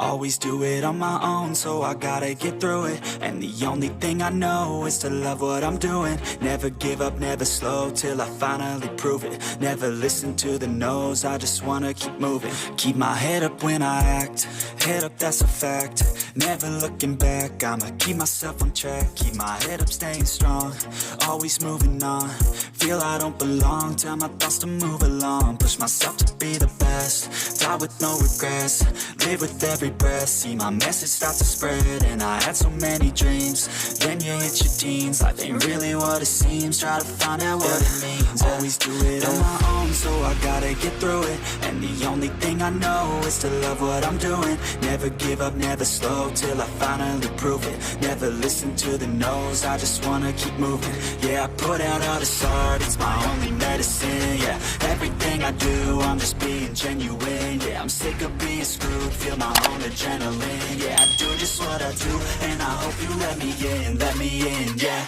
Always do it on my own, so I gotta get through it. And the only thing I know is to love what I'm doing. Never give up, never slow, till I finally prove it. Never listen to the no's, I just wanna keep moving. Keep my head up when I act, head up, that's a fact. Never looking back, I'ma keep myself on track. Keep my head up, staying strong, always moving on. Feel I don't belong, tell my thoughts to move along. Push myself to be the best, die with no regrets. Live with every breath, see my message start to spread. And I had so many dreams, then you hit your teens. Life ain't really what it seems, try to find out what it means. Always do it on my own, so I gotta get through it. And the only thing I know is to love what I'm doing. Never give up, never slow, till I finally prove it. Never listen to the no's, I just wanna keep moving. Yeah, I put out all this art, it's my only medicine. Yeah, everything I do, I'm just being genuine. Yeah, I'm sick of being screwed, feel my own adrenaline. Yeah, I do just what I do, and I hope you let me in, yeah.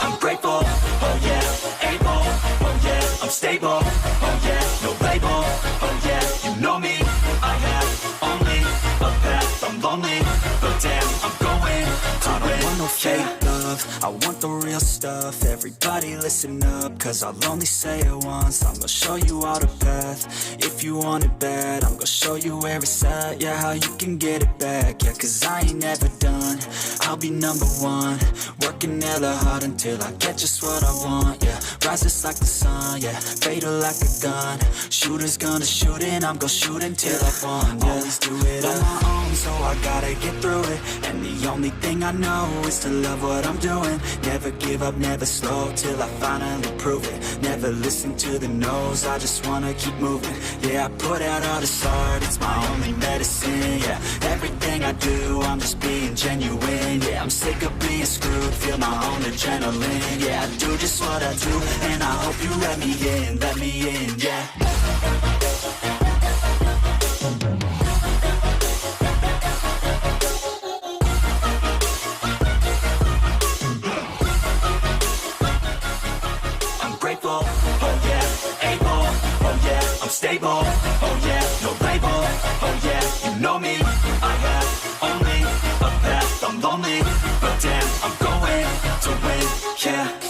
I'm grateful, oh yeah, able, oh yeah, I'm stable, oh yeah, no label, oh yeah, you know me, I have only a path, I'm lonely, but damn, I'm going to win. I don't want no fake love, I want the real stuff. Everybody listen up, cause I'll only say it once. I'm gonna show you all the path, if you want it bad. I'm gonna show you where it's at, yeah, how you can get it back. Yeah, cause I ain't never done, I'll be number one. Working hella hard until I get just what I want, yeah. Rises like the sun, yeah, fatal like a gun. Shooter's gonna shoot and I'm gonna shoot until I won, yeah. Always do it on my own, so I gotta get through it. And the only thing I know is to love what I'm doing. Never give up, never slow, till I finally prove it. Never listen to the no's, I just wanna keep moving. Yeah, I put out all this art, it's my only medicine. Yeah, everything I do, I'm just being genuine. Yeah, I'm sick of being screwed, feel my own adrenaline. Yeah, I do just what I do, and I hope you let me in, yeah. Stable, oh yeah, no label, oh yeah, you know me, I have only a path, I'm lonely, but damn, I'm going to win, yeah.